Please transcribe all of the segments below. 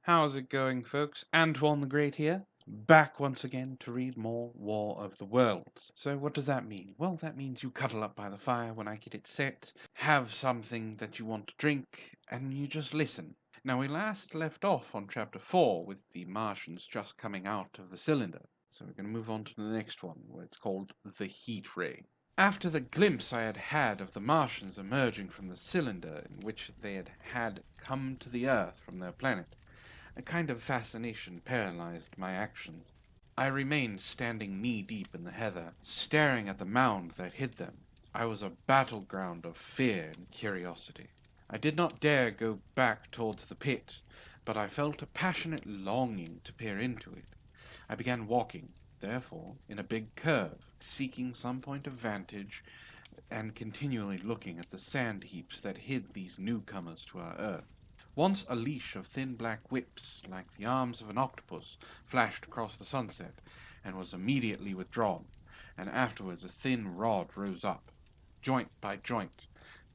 How's it going, folks? Antwon the Great here, back once again to read more War of the Worlds. So what does that mean? Well, that means you cuddle up by the fire when I get it set, have something that you want to drink, and you just listen. Now, we last left off on Chapter 4 with the Martians just coming out of the cylinder. So we're going to move on to the next one, where it's called the Heat Ray. After the glimpse I had had of the Martians emerging from the cylinder in which they had come to the Earth from their planet, a kind of fascination paralyzed my actions. I remained standing knee-deep in the heather, staring at the mound that hid them. I was a battleground of fear and curiosity. I did not dare go back towards the pit, but I felt a passionate longing to peer into it. I began walking, therefore, in a big curve, seeking some point of vantage and continually looking at the sand heaps that hid these newcomers to our Earth. Once a leash of thin black whips, like the arms of an octopus, flashed across the sunset, and was immediately withdrawn, and afterwards a thin rod rose up, joint by joint,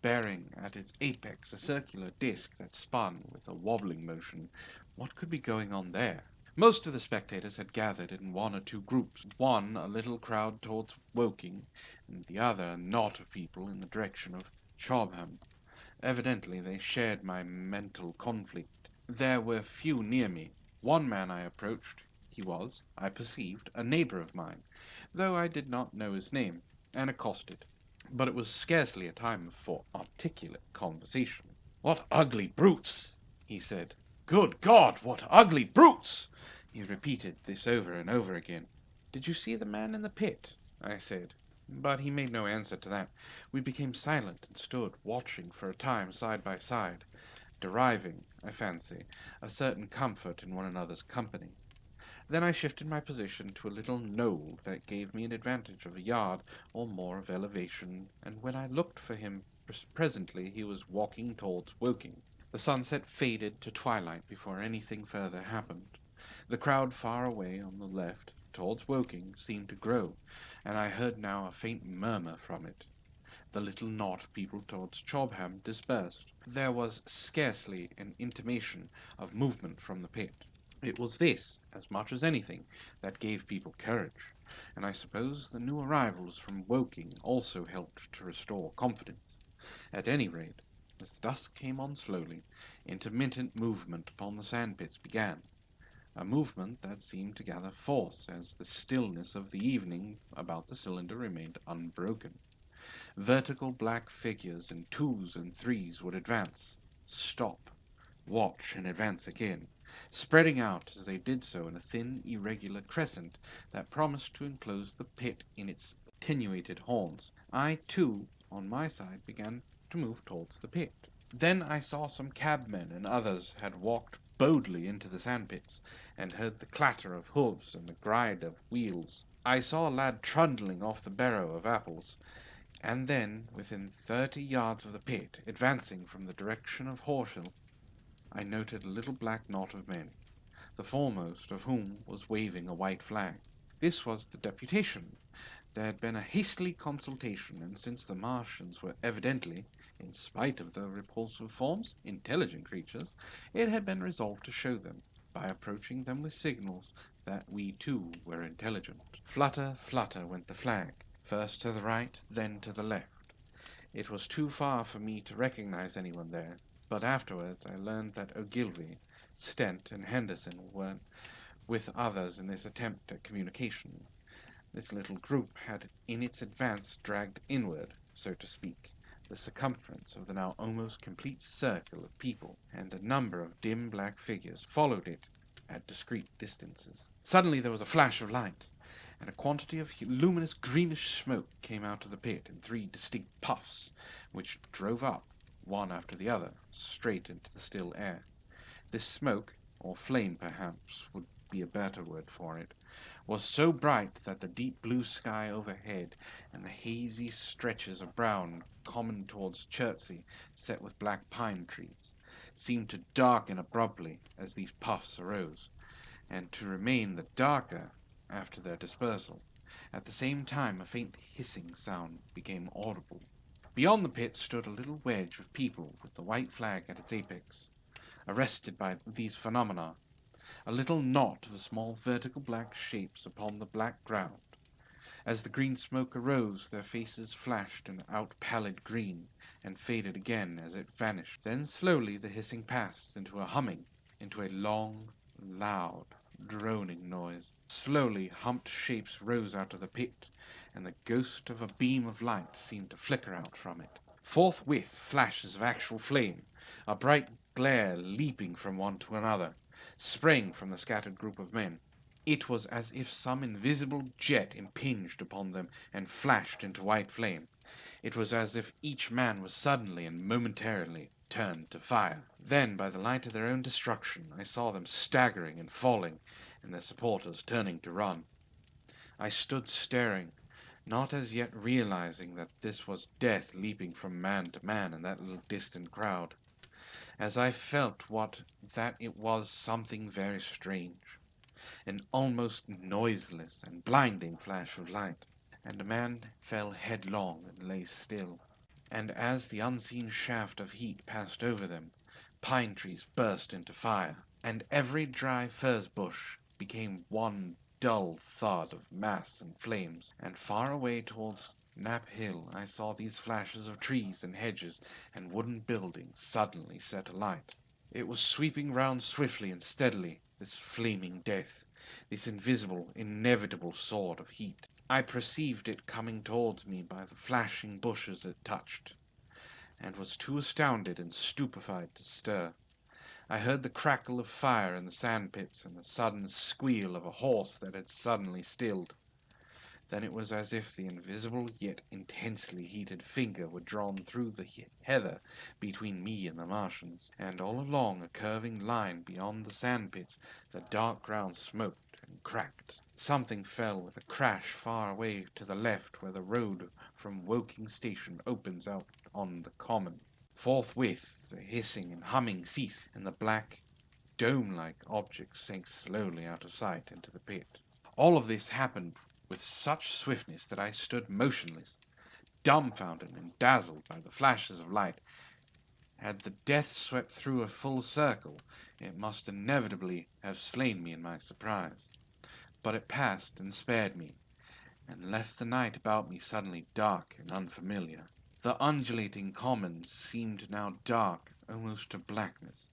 bearing at its apex a circular disc that spun with a wobbling motion. What could be going on there? Most of the spectators had gathered in one or two groups, one a little crowd towards Woking, and the other a knot of people in the direction of Chobham. Evidently they shared my mental conflict. There were few near me. One man I approached. He was, I perceived, a neighbour of mine, though I did not know his name, and accosted. But it was scarcely a time for articulate conversation. "What ugly brutes!" he said. "Good God, what ugly brutes!" He repeated this over and over again. "Did you see the man in the pit?" I said. But he made no answer to that. We became silent and stood watching for a time side by side, deriving, I fancy, a certain comfort in one another's company. Then I shifted my position to a little knoll that gave me an advantage of a yard or more of elevation, and when I looked for him presently he was walking towards Woking. The sunset faded to twilight before anything further happened. The crowd far away on the left, towards Woking, seemed to grow, and I heard now a faint murmur from it. The little knot of people towards Chobham dispersed. There was scarcely an intimation of movement from the pit. It was this, as much as anything, that gave people courage, and I suppose the new arrivals from Woking also helped to restore confidence. At any rate, as the dusk came on slowly, intermittent movement upon the sandpits began. A movement that seemed to gather force as the stillness of the evening about the cylinder remained unbroken. Vertical black figures in twos and threes would advance, stop, watch, and advance again, spreading out as they did so in a thin, irregular crescent that promised to enclose the pit in its attenuated horns. I, too, on my side, began to move towards the pit. Then I saw some cabmen and others had walked boldly into the sandpits, and heard the clatter of hoofs and the gride of wheels. I saw a lad trundling off the barrow of apples, and then, within 30 yards of the pit, advancing from the direction of Horsham, I noted a little black knot of men, the foremost of whom was waving a white flag. This was the deputation. There had been a hasty consultation, and since the Martians were evidently, in spite of their repulsive forms, intelligent creatures, it had been resolved to show them, by approaching them with signals, that we too were intelligent. Flutter, flutter went the flag, first to the right, then to the left. It was too far for me to recognize anyone there, but afterwards I learned that Ogilvy, Stent, and Henderson were with others in this attempt at communication. This little group had in its advance dragged inward, so to speak, the circumference of the now almost complete circle of people, and a number of dim black figures followed it at discreet distances. Suddenly there was a flash of light, and a quantity of luminous greenish smoke came out of the pit in 3 distinct puffs, which drove up, one after the other, straight into the still air. This smoke, or flame perhaps would be a better word for it, was so bright that the deep blue sky overhead and the hazy stretches of brown common towards Chertsey, set with black pine trees, seemed to darken abruptly as these puffs arose, and to remain the darker after their dispersal. At the same time a faint hissing sound became audible. Beyond the pit stood a little wedge of people with the white flag at its apex. Arrested by these phenomena, a little knot of small vertical black shapes upon the black ground. As the green smoke arose, their faces flashed an out-pallid green, and faded again as it vanished. Then slowly the hissing passed into a humming, into a long, loud, droning noise. Slowly humped shapes rose out of the pit, and the ghost of a beam of light seemed to flicker out from it. Forthwith flashes of actual flame, a bright glare leaping from one to another, sprang from the scattered group of men. It was as if some invisible jet impinged upon them and flashed into white flame. It was as if each man was suddenly and momentarily turned to fire. Then, by the light of their own destruction, I saw them staggering and falling, and their supporters turning to run. I stood staring, not as yet realizing that this was death leaping from man to man in that little distant crowd, as I felt that it was something very strange, an almost noiseless and blinding flash of light, and a man fell headlong and lay still. And as the unseen shaft of heat passed over them, pine trees burst into fire, and every dry furze bush became one dull thud of mass and flames, and far away towards Knapp Hill I saw these flashes of trees and hedges and wooden buildings suddenly set alight. It was sweeping round swiftly and steadily, this flaming death, this invisible, inevitable sword of heat. I perceived it coming towards me by the flashing bushes it touched, and was too astounded and stupefied to stir. I heard the crackle of fire in the sandpits and the sudden squeal of a horse that had suddenly stilled. Then it was as if the invisible yet intensely heated finger were drawn through the heather between me and the Martians, and all along a curving line beyond the sandpits the dark ground smoked and cracked. Something fell with a crash far away to the left where the road from Woking Station opens out on the common. Forthwith the hissing and humming ceased, and the black, dome-like object sank slowly out of sight into the pit. All of this happened with such swiftness that I stood motionless, dumbfounded and dazzled by the flashes of light. Had the death swept through a full circle, it must inevitably have slain me in my surprise. But it passed and spared me, and left the night about me suddenly dark and unfamiliar. The undulating commons seemed now dark almost to blackness,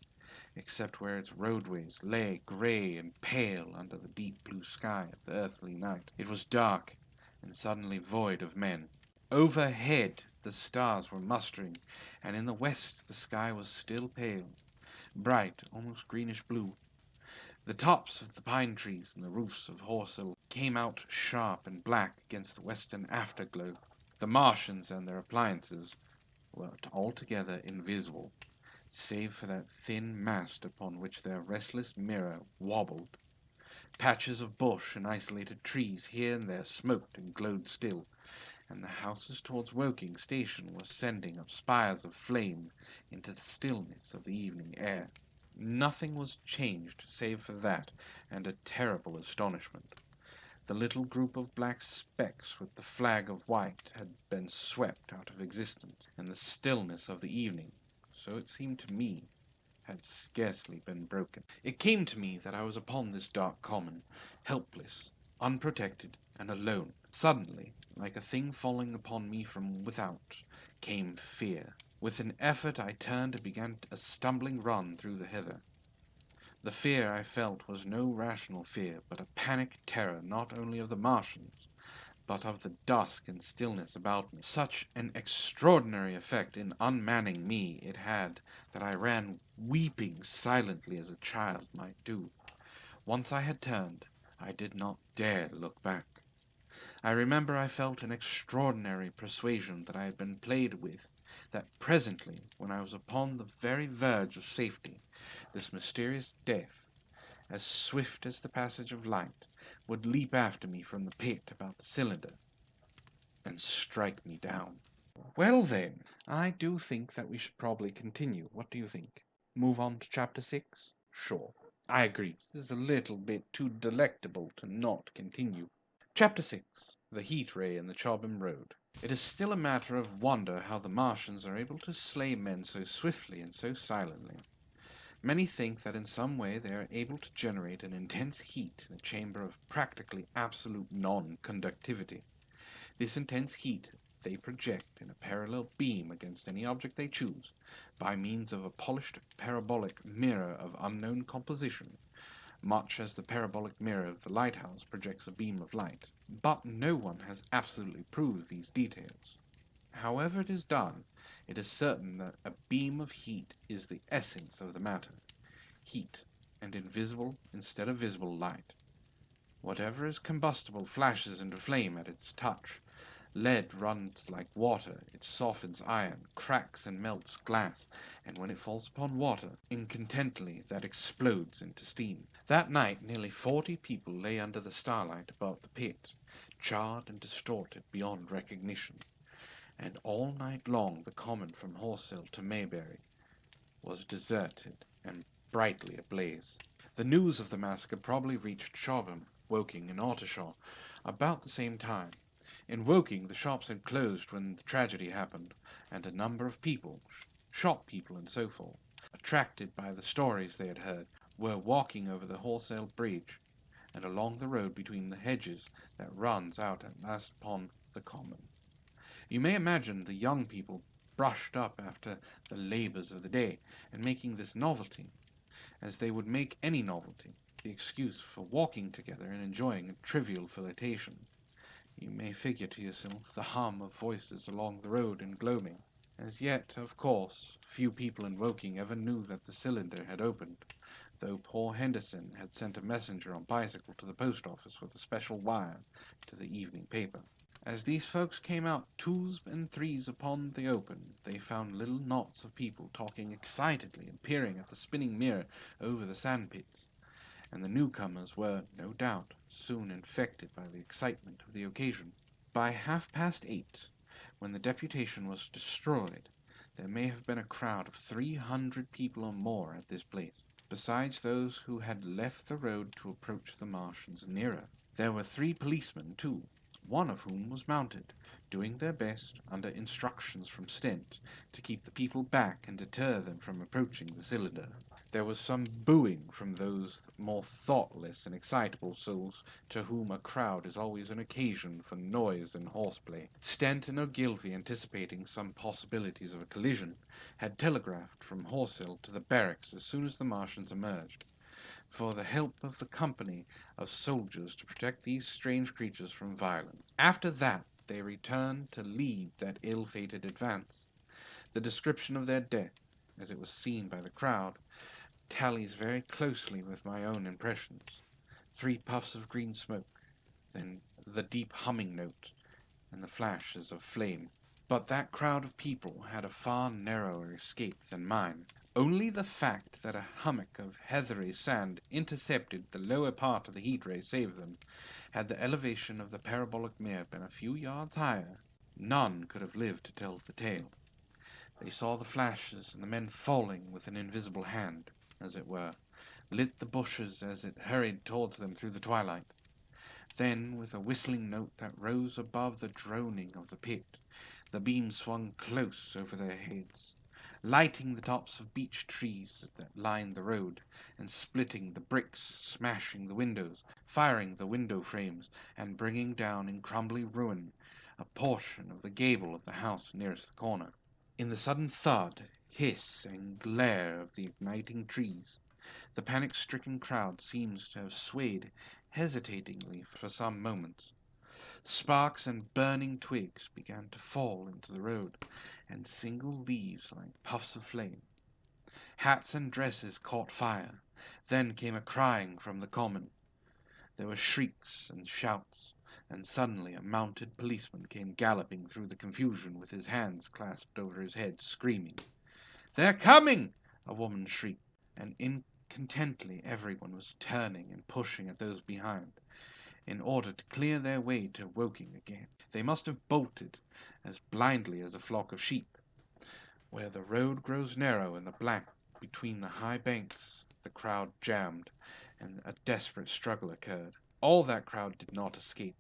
except where its roadways lay grey and pale under the deep blue sky of the earthly night. It was dark and suddenly void of men. Overhead the stars were mustering, and in the west the sky was still pale, bright, almost greenish blue. The tops of the pine trees and the roofs of Horsell came out sharp and black against the western afterglow. The Martians and their appliances were altogether invisible, save for that thin mast upon which their restless mirror wobbled. Patches of bush and isolated trees here and there smoked and glowed still, and the houses towards Woking Station were sending up spires of flame into the stillness of the evening air. Nothing was changed save for that and a terrible astonishment. The little group of black specks with the flag of white had been swept out of existence, and the stillness of the evening, so it seemed to me, had scarcely been broken. It came to me that I was upon this dark common, helpless, unprotected, and alone. Suddenly, like a thing falling upon me from without, came fear. With an effort I turned and began a stumbling run through the heather. The fear I felt was no rational fear, but a panic terror not only of the Martians, but of the dusk and stillness about me. Such an extraordinary effect in unmanning me it had that I ran weeping silently as a child might do. Once I had turned, I did not dare look back. I remember I felt an extraordinary persuasion that I had been played with, that presently, when I was upon the very verge of safety, this mysterious death, as swift as the passage of light, would leap after me from the pit about the cylinder and strike me down. Well then, I do think that we should probably continue. What do you think? Move on to chapter 6? Sure, I agree. This is a little bit too delectable to not continue. Chapter 6. The Heat Ray in the Chobham Road. It is still a matter of wonder how the Martians are able to slay men so swiftly and so silently. Many think that in some way they are able to generate an intense heat in a chamber of practically absolute non-conductivity. This intense heat they project in a parallel beam against any object they choose, by means of a polished parabolic mirror of unknown composition, much as the parabolic mirror of the lighthouse projects a beam of light. But no one has absolutely proved these details. However it is done, it is certain that a beam of heat is the essence of the matter. Heat, and invisible instead of visible light. Whatever is combustible flashes into flame at its touch. Lead runs like water, it softens iron, cracks and melts glass, and when it falls upon water, incontinently that explodes into steam. That night nearly 40 people lay under the starlight above the pit, charred and distorted beyond recognition. And all night long the common from Horsell to Maybury was deserted and brightly ablaze. The news of the massacre probably reached Chobham, Woking, and Ottershaw about the same time. In Woking the shops had closed when the tragedy happened, and a number of people, shop people and so forth, attracted by the stories they had heard, were walking over the Horsell Bridge and along the road between the hedges that runs out at last upon the common. You may imagine the young people brushed up after the labours of the day, and making this novelty, as they would make any novelty, the excuse for walking together and enjoying a trivial flirtation. You may figure to yourself the hum of voices along the road in gloaming. As yet, of course, few people in Woking ever knew that the cylinder had opened, though poor Henderson had sent a messenger on bicycle to the post office with a special wire to the evening paper. As these folks came out twos and threes upon the open, they found little knots of people talking excitedly and peering at the spinning mirror over the sandpits, and the newcomers were, no doubt, soon infected by the excitement of the occasion. By 8:30, when the deputation was destroyed, there may have been a crowd of 300 people or more at this place, besides those who had left the road to approach the Martians nearer. There were 3 policemen, too, one of whom was mounted, doing their best, under instructions from Stent, to keep the people back and deter them from approaching the cylinder. There was some booing from those more thoughtless and excitable souls to whom a crowd is always an occasion for noise and horseplay. Stent and Ogilvy, anticipating some possibilities of a collision, had telegraphed from Horsell to the barracks as soon as the Martians emerged, for the help of the company of soldiers to protect these strange creatures from violence. After that they returned to lead that ill-fated advance. The description of their death, as it was seen by the crowd, tallies very closely with my own impressions. 3 puffs of green smoke, then the deep humming note, and the flashes of flame. But that crowd of people had a far narrower escape than mine. Only the fact that a hummock of heathery sand intercepted the lower part of the heat ray saved them. Had the elevation of the parabolic mirror been a few yards higher, none could have lived to tell the tale. They saw the flashes, and the men falling with an invisible hand, as it were, lit the bushes as it hurried towards them through the twilight. Then, with a whistling note that rose above the droning of the pit, the beam swung close over their heads, lighting the tops of beech trees that lined the road, and splitting the bricks, smashing the windows, firing the window frames, and bringing down in crumbly ruin a portion of the gable of the house nearest the corner. In the sudden thud, hiss, and glare of the igniting trees, the panic-stricken crowd seems to have swayed hesitatingly for some moments. Sparks and burning twigs began to fall into the road, and single leaves like puffs of flame. Hats and dresses caught fire. Then came a crying from the common. There were shrieks and shouts, and suddenly a mounted policeman came galloping through the confusion with his hands clasped over his head, screaming. "They're coming!" a woman shrieked, and incontently everyone was turning and pushing at those behind, in order to clear their way to Woking again. They must have bolted as blindly as a flock of sheep. Where the road grows narrow in the black between the high banks, the crowd jammed, and a desperate struggle occurred. All that crowd did not escape.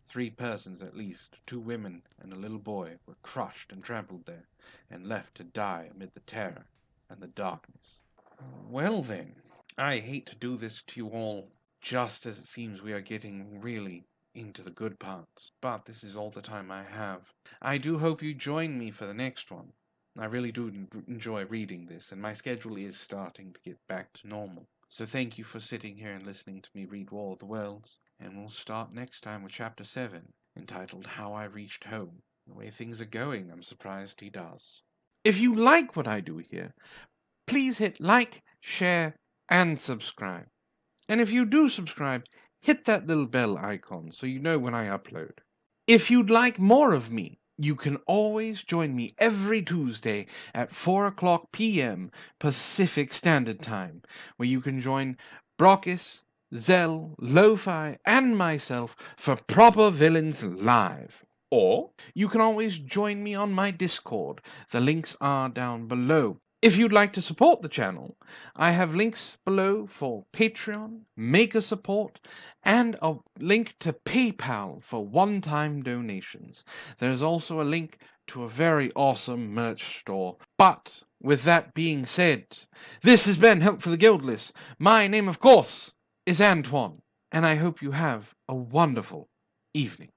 3 persons at least, 2 women and a little boy, were crushed and trampled there, and left to die amid the terror and the darkness. Well then, I hate to do this to you all just as it seems we are getting really into the good parts, but this is all the time I have. I do hope you join me for the next one. I really do enjoy reading this, and my schedule is starting to get back to normal. So thank you for sitting here and listening to me read War of the Worlds, and we'll start next time with Chapter 7, entitled How I Reached Home. The way things are going, I'm surprised he does. If you like what I do here, please hit like, share, and subscribe. And if you do subscribe, hit that little bell icon so you know when I upload. If you'd like more of me, you can always join me every Tuesday at 4 o'clock p.m. Pacific Standard Time, where you can join Brockus, Zell, Lo-Fi, and myself for Proper Villains Live. Or you can always join me on my Discord. The links are down below. If you'd like to support the channel, I have links below for Patreon, Maker Support, and a link to PayPal for one-time donations. There's also a link to a very awesome merch store. But with that being said, this has been Help for the Guildless. My name, of course, is Antwon, and I hope you have a wonderful evening.